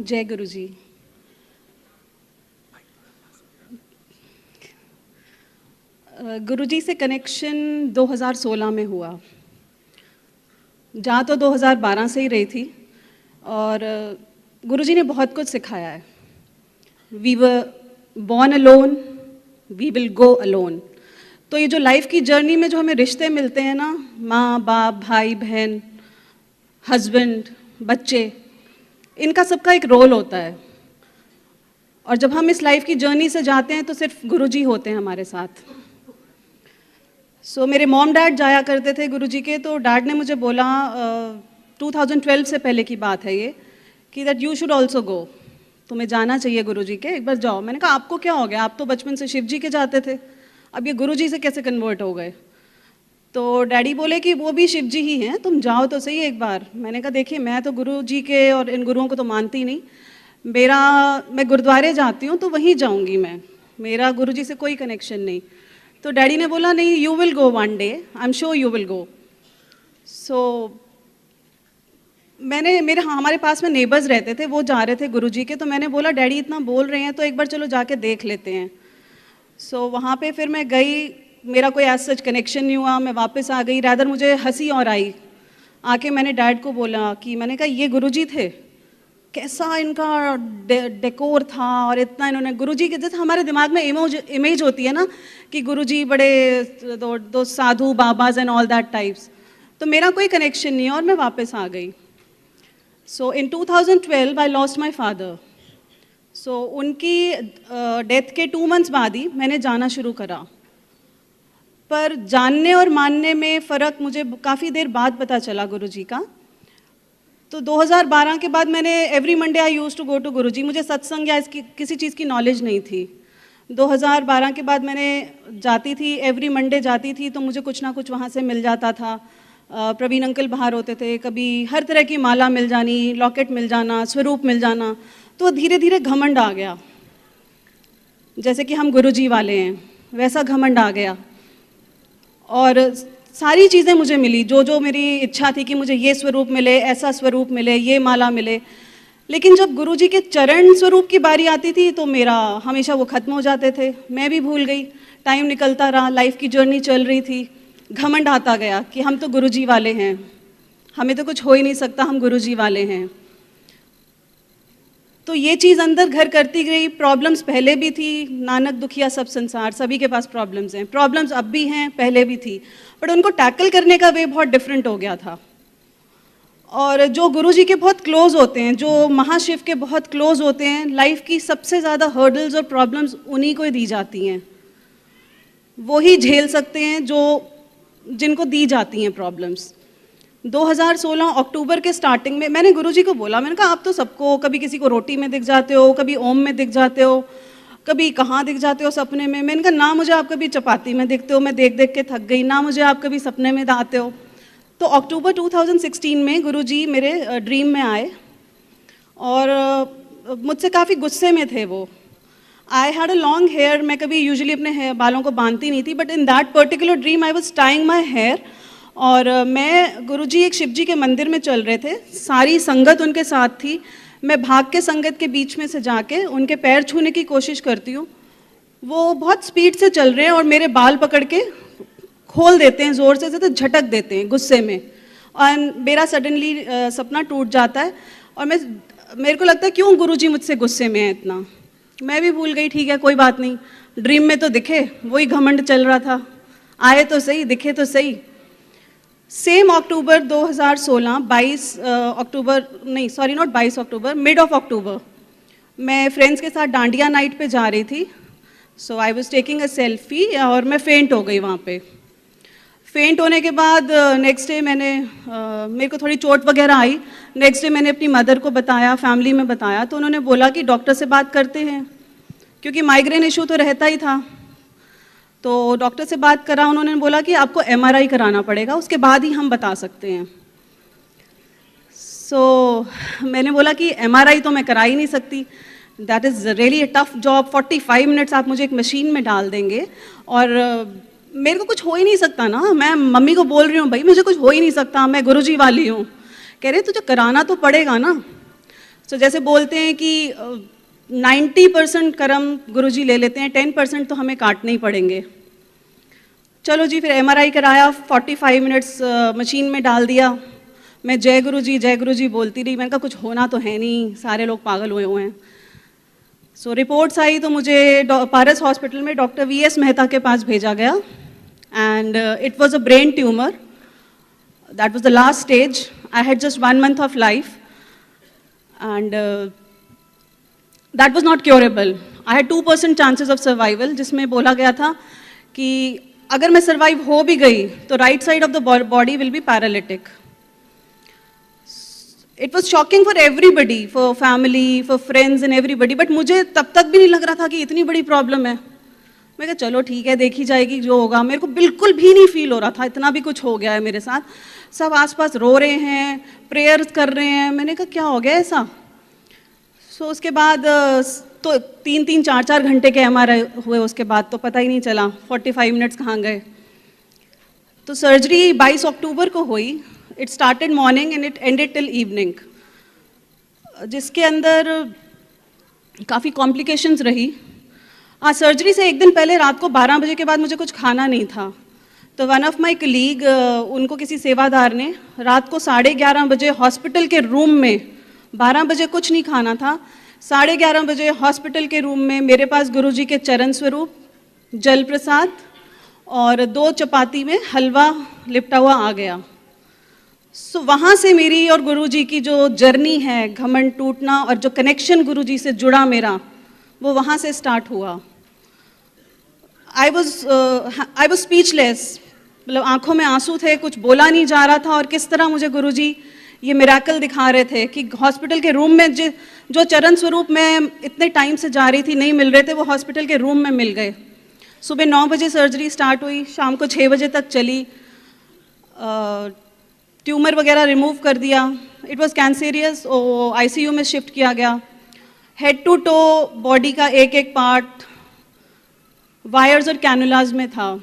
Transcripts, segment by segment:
जय गुरु जी। गुरु जी से कनेक्शन 2016 में हुआ। जहाँ तो 2012 से ही रही थी और गुरु जी ने बहुत कुछ सिखाया है। We were born alone, we will go alone. तो ये जो लाइफ की जर्नी में जो हमें रिश्ते मिलते हैं ना, माँ बाप, भाई बहन, हस्बैंड, बच्चे, इनका सबका एक रोल होता है। और जब हम इस लाइफ की जर्नी से जाते हैं तो सिर्फ गुरुजी होते हैं हमारे साथ। मेरे मॉम डैड जाया करते थे गुरुजी के, तो डैड ने मुझे बोला 2012 से पहले की बात है ये, कि that you should also go, तुम्हें जाना चाहिए गुरुजी के, एक बार जाओ। मैंने कहा आपको क्या हो गया, आप तो बचपन से शिव जी के जाते थे, अब ये गुरुजी से कैसे कन्वर्ट हो गए? तो डैडी बोले कि वो भी शिव जी ही हैं, तुम जाओ तो सही एक बार। मैंने कहा देखिए मैं तो गुरु जी के और इन गुरुओं को तो मानती नहीं, मैं गुरुद्वारे जाती हूँ तो वहीं जाऊँगी मैं, मेरा गुरु जी से कोई कनेक्शन नहीं। तो डैडी ने बोला नहीं, you will go one day, I am sure you will go. हमारे पास में नेबर्स रहते थे, वो जा रहे थे गुरु जी के, तो मैंने बोला डैडी इतना बोल रहे हैं तो एक बार चलो जाके देख लेते हैं। वहाँ पे फिर मैं गई, मेरा कोई ऐसा सच कनेक्शन नहीं हुआ, मैं वापस आ गई। रैदर मुझे हंसी और आई, आके मैंने डैड को बोला कि मैंने कहा ये गुरुजी थे, कैसा इनका डेकोर था, और इतना इन्होंने गुरुजी के जैसे हमारे दिमाग में इमेज होती है ना कि गुरुजी बड़े दो साधु बाबाज एंड ऑल दैट टाइप्स। तो मेरा कोई कनेक्शन नहीं है और मैं वापस आ गई। इन 2012 आई लॉस्ट माई फादर। उनकी डेथ के 2 मंथ्स बाद ही मैंने जाना शुरू करा। पर जानने और मानने में फ़र्क मुझे काफ़ी देर बाद पता चला गुरुजी का। तो 2012 के बाद मैंने every Monday I use to go to Guruji. मुझे सत्संग या इसकी किसी चीज़ की नॉलेज नहीं थी। 2012 के बाद मैंने जाती थी, एवरी मंडे जाती थी, तो मुझे कुछ ना कुछ वहाँ से मिल जाता था। प्रवीण अंकल बाहर होते थे, कभी हर तरह की माला मिल जानी, लॉकेट मिल जाना, स्वरूप मिल जाना। तो धीरे धीरे घमंड आ गया, जैसे कि हम गुरुजी वाले हैं वैसा घमंड आ गया। और सारी चीज़ें मुझे मिली, जो मेरी इच्छा थी कि मुझे ये स्वरूप मिले, ऐसा स्वरूप मिले, ये माला मिले। लेकिन जब गुरुजी के चरण स्वरूप की बारी आती थी तो मेरा हमेशा वो ख़त्म हो जाते थे, मैं भी भूल गई। टाइम निकलता रहा, लाइफ की जर्नी चल रही थी, घमंड आता गया कि हम तो गुरुजी वाले हैं, हमें तो कुछ हो ही नहीं सकता, हम गुरुजी वाले हैं। तो ये चीज़ अंदर घर करती गई। प्रॉब्लम्स पहले भी थी, नानक दुखिया सब संसार, सभी के पास प्रॉब्लम्स हैं। प्रॉब्लम्स अब भी हैं, पहले भी थी, बट उनको टैकल करने का वे बहुत डिफरेंट हो गया था। और जो गुरुजी के बहुत क्लोज होते हैं, जो महाशिव के बहुत क्लोज होते हैं, लाइफ की सबसे ज़्यादा हर्डल्स और प्रॉब्लम्स उन्हीं को ही दी जाती हैं। वो ही झेल सकते हैं जिनको दी जाती हैं प्रॉब्लम्स। 2016 अक्टूबर के स्टार्टिंग में मैंने गुरुजी को बोला, मैंने कहा आप तो सबको, कभी किसी को रोटी में दिख जाते हो, कभी ओम में दिख जाते हो, कभी कहाँ दिख जाते हो सपने में। मैंने कहा ना मुझे आप कभी चपाती में दिखते हो, मैं देख देख के थक गई, ना मुझे आप कभी सपने में आते हो। तो अक्टूबर 2016 में गुरुजी मेरे ड्रीम में आए और मुझसे काफ़ी गुस्से में थे वो। I had a long hair, मैं कभी यूजुअली अपने बालों को बांधती नहीं थी, but in that particular dream I was tying my hair. और मैं गुरुजी एक शिवजी के मंदिर में चल रहे थे, सारी संगत उनके साथ थी। मैं भाग के संगत के बीच में से जाके उनके पैर छूने की कोशिश करती हूँ। वो बहुत स्पीड से चल रहे हैं और मेरे बाल पकड़ के खोल देते हैं ज़ोर से, तो झटक देते हैं गुस्से में, और मेरा सडनली सपना टूट जाता है। और मेरे को लगता है क्यों गुरुजी मुझसे गुस्से में है इतना। मैं भी भूल गई, ठीक है कोई बात नहीं, ड्रीम में तो दिखे, वही घमंड चल रहा था, आए तो सही, दिखे तो सही। सेम अक्टूबर 2016, 22 अक्टूबर नहीं, sorry not 22 October, mid of October, मैं फ्रेंड्स के साथ डांडिया नाइट पे जा रही थी। I was taking a selfie और मैं फेंट हो गई वहाँ पे। फेंट होने के बाद नेक्स्ट डे मेरे को थोड़ी चोट वगैरह आई। नेक्स्ट डे मैंने अपनी मदर को बताया, फैमिली में बताया, तो उन्होंने बोला कि डॉक्टर से बात करते हैं, क्योंकि माइग्रेन इशू तो रहता ही था। तो डॉक्टर से बात करा, उन्होंने बोला कि आपको MRI कराना पड़ेगा, उसके बाद ही हम बता सकते हैं। मैंने बोला कि MRI तो मैं करा ही नहीं सकती, that is really a tough job. 45 minutes आप मुझे एक मशीन में डाल देंगे और मेरे को कुछ हो ही नहीं सकता ना। मैं मम्मी को बोल रही हूँ भाई मुझे कुछ हो ही नहीं सकता, मैं गुरुजी वाली हूँ। कह रहे तुझे कराना तो पड़ेगा ना। सो जैसे बोलते हैं कि 90% कर्म गुरुजी ले लेते हैं, 10% तो हमें काटने ही पड़ेंगे। चलो जी, फिर MRI कराया, 45 मिनट्स मशीन में डाल दिया। मैं जय गुरुजी बोलती रही। मैंने कहा कुछ होना तो है नहीं, सारे लोग पागल हुए हुए हैं। सो रिपोर्ट्स आई तो मुझे पारस हॉस्पिटल में डॉक्टर VS मेहता के पास भेजा गया, and it was a brain tumour. That was the last stage. I had just 1 month of life, and that was not curable. I had 2% chances of survival, जिसमें बोला गया था कि अगर मैं सर्वाइव हो भी गई तो right side of the body will be paralytic. It was shocking for everybody, for family, for friends and everybody, but मुझे तब तक भी नहीं लग रहा था कि इतनी बड़ी प्रॉब्लम है। मैं कहा चलो ठीक है, देखी जाएगी जो होगा। मेरे को बिल्कुल भी नहीं फील हो रहा था इतना भी कुछ हो गया है मेरे साथ। सब आसपास रो रहे हैं, प्रेयर्स कर रहे हैं। मैंने कहा क्या हो गया ऐसा। सो उसके बाद तो 3-3, 4-4 घंटे के MRI हुए। उसके बाद तो पता ही नहीं चला 45 मिनट्स कहाँ गए। तो सर्जरी 22 अक्टूबर को हुई। It started morning and it ended till evening, जिसके अंदर काफ़ी कॉम्प्लिकेशंस रही। सर्जरी से एक दिन पहले रात को 12 बजे के बाद मुझे कुछ खाना नहीं था। तो वन ऑफ माई कलीग, उनको किसी सेवादार ने रात को 11:30 बजे हॉस्पिटल के रूम में, 12 बजे कुछ नहीं खाना था, 11:30 बजे हॉस्पिटल के रूम में मेरे पास गुरुजी के चरण स्वरूप, जल प्रसाद और 2 चपाती में हलवा लिपटा हुआ आ गया। सो वहाँ से मेरी और गुरुजी की जो जर्नी है, घमंड टूटना और जो कनेक्शन गुरुजी से जुड़ा मेरा, वो वहाँ से स्टार्ट हुआ। आई वॉज स्पीचलेस, मतलब आंखों में आंसू थे, कुछ बोला नहीं जा रहा था। और किस तरह मुझे गुरुजी ये मिरेकल दिखा रहे थे कि हॉस्पिटल के रूम में जो चरण स्वरूप मैं इतने टाइम से जा रही थी नहीं मिल रहे थे, वो हॉस्पिटल के रूम में मिल गए। सुबह 9 बजे सर्जरी स्टार्ट हुई, शाम को 6 बजे तक चली। ट्यूमर वगैरह रिमूव कर दिया। इट वॉज कैंसेरियस, ICU में शिफ्ट किया गया। हेड टू टो बॉडी का एक एक पार्ट वायर्स और कैनुलाज में था,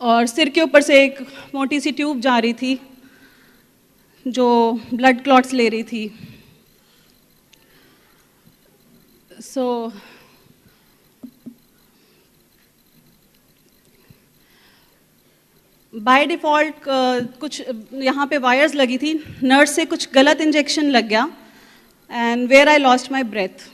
और सिर के ऊपर से एक मोटी सी ट्यूब जा रही थी जो ब्लड क्लॉट्स ले रही थी। सो बाय डिफ़ॉल्ट कुछ यहाँ पे वायर्स लगी थी, नर्स से कुछ गलत इंजेक्शन लग गया, and where I lost my breath.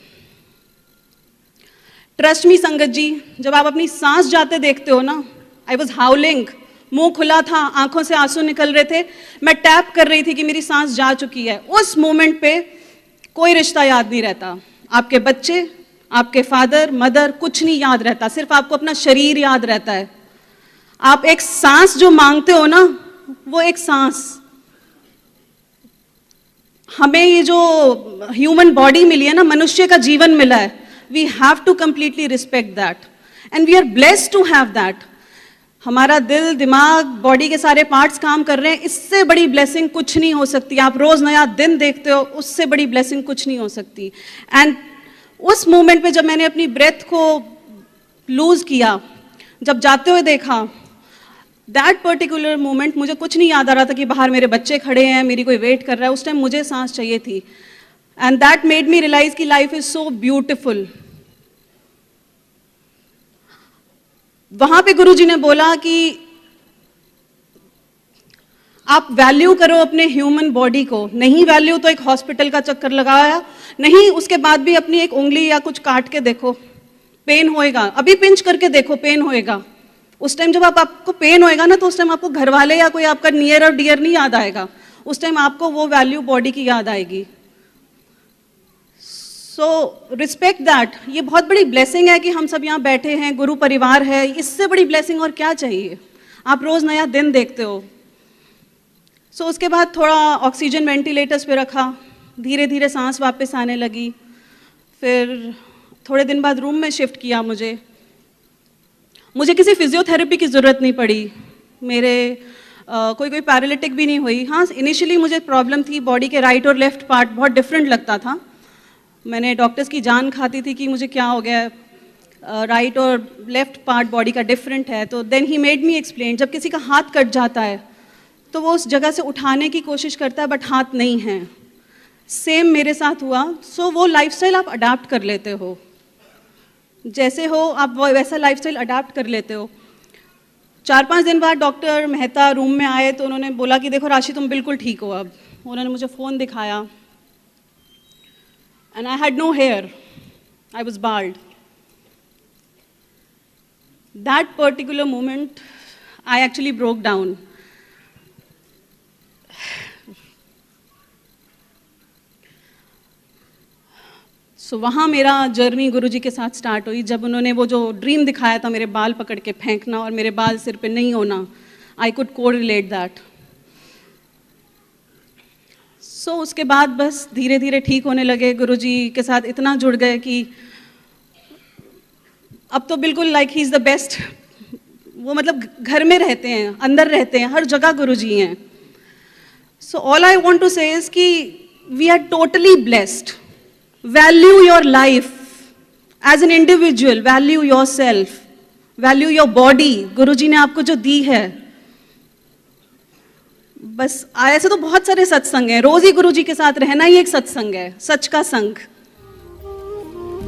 Trust me Sangat ji, जब आप अपनी सांस जाते देखते हो ना, आई वॉज हाउलिंग, मुंह खुला था, आंखों से आंसू निकल रहे थे, मैं टैप कर रही थी कि मेरी सांस जा चुकी है। उस मोमेंट पे कोई रिश्ता याद नहीं रहता, आपके बच्चे, आपके फादर मदर, कुछ नहीं याद रहता, सिर्फ आपको अपना शरीर याद रहता है। आप एक सांस जो मांगते हो ना, वो एक सांस, हमें ये जो ह्यूमन बॉडी मिली है ना, मनुष्य का जीवन मिला है, we have to completely respect that, and we are blessed to have that. हमारा दिल, दिमाग, बॉडी के सारे पार्ट्स काम कर रहे हैं, इससे बड़ी ब्लेसिंग कुछ नहीं हो सकती। आप रोज नया दिन देखते हो, उससे बड़ी ब्लेसिंग कुछ नहीं हो सकती। एंड उस मोमेंट पे जब मैंने अपनी ब्रेथ को लूज किया, जब जाते हुए देखा, दैट पर्टिकुलर मोमेंट, मुझे कुछ नहीं याद आ रहा था कि बाहर मेरे बच्चे खड़े हैं, मेरी कोई वेट कर रहा है। उस टाइम मुझे सांस चाहिए थी, and that made me realise कि लाइफ इज सो ब्यूटिफुल। वहां पे गुरुजी ने बोला कि आप वैल्यू करो अपने ह्यूमन बॉडी को, नहीं वैल्यू तो एक हॉस्पिटल का चक्कर लगाया, नहीं उसके बाद भी अपनी एक उंगली या कुछ काट के देखो, पेन होएगा, अभी पिंच करके देखो, पेन होएगा। उस टाइम जब आपको पेन होएगा ना, तो उस टाइम आपको घर वाले या कोई आपका नियर और डियर नहीं याद आएगा, उस टाइम आपको वो वैल्यू बॉडी की याद आएगी। So respect that. ये बहुत बड़ी ब्लेसिंग है कि हम सब यहाँ बैठे हैं, गुरु परिवार है, इससे बड़ी ब्लेसिंग और क्या चाहिए। आप रोज नया दिन देखते हो। सो उसके बाद थोड़ा ऑक्सीजन वेंटिलेटर्स पे रखा, धीरे धीरे सांस वापस आने लगी। फिर थोड़े दिन बाद रूम में शिफ्ट किया। मुझे किसी फिजियोथेरेपी की ज़रूरत नहीं पड़ी, मेरे कोई पैरालिटिक भी नहीं हुई। हाँ, इनिशियली मुझे प्रॉब्लम थी, बॉडी के राइट और लेफ्ट पार्ट बहुत डिफरेंट लगता था। मैंने डॉक्टर्स की जान खाती थी कि मुझे क्या हो गया है, राइट और लेफ्ट पार्ट बॉडी का डिफरेंट है। तो then he made me explain, जब किसी का हाथ कट जाता है तो वो उस जगह से उठाने की कोशिश करता है, बट हाथ नहीं है। सेम मेरे साथ हुआ। सो वो लाइफस्टाइल आप अडाप्ट कर लेते हो, जैसे हो आप वैसा लाइफस्टाइल अडाप्ट कर लेते हो। 4-5 दिन बाद डॉक्टर मेहता रूम में आए तो उन्होंने बोला कि देखो राशि तुम बिल्कुल ठीक हो अब। उन्होंने मुझे फ़ोन दिखाया and I had no hair, I was bald. That particular moment I actually broke down. So वहाँ मेरा जर्नी गुरुजी के साथ स्टार्ट हुई, जब उन्होंने वो जो ड्रीम दिखाया था मेरे बाल पकड़ के फेंकना और मेरे बाल सिर पे नहीं होना, आई कुड कोरिलेट दैट। सो उसके बाद बस धीरे धीरे ठीक होने लगे, गुरुजी के साथ इतना जुड़ गए कि अब तो बिल्कुल like he is the best. वो मतलब घर में रहते हैं, अंदर रहते हैं, हर जगह गुरुजी हैं। So all I want to say is कि we are totally blessed. Value your life as an individual, value yourself, value your body। गुरुजी ने आपको जो दी है, बस ऐसे तो बहुत सारे सत्संग हैं, रोज ही गुरुजी के साथ रहना ही एक सत्संग है, सच का संग।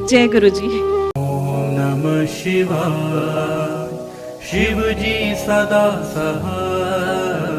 जय गुरुजी। ओम नमः शिवाय। शिव जी सदा सहाय।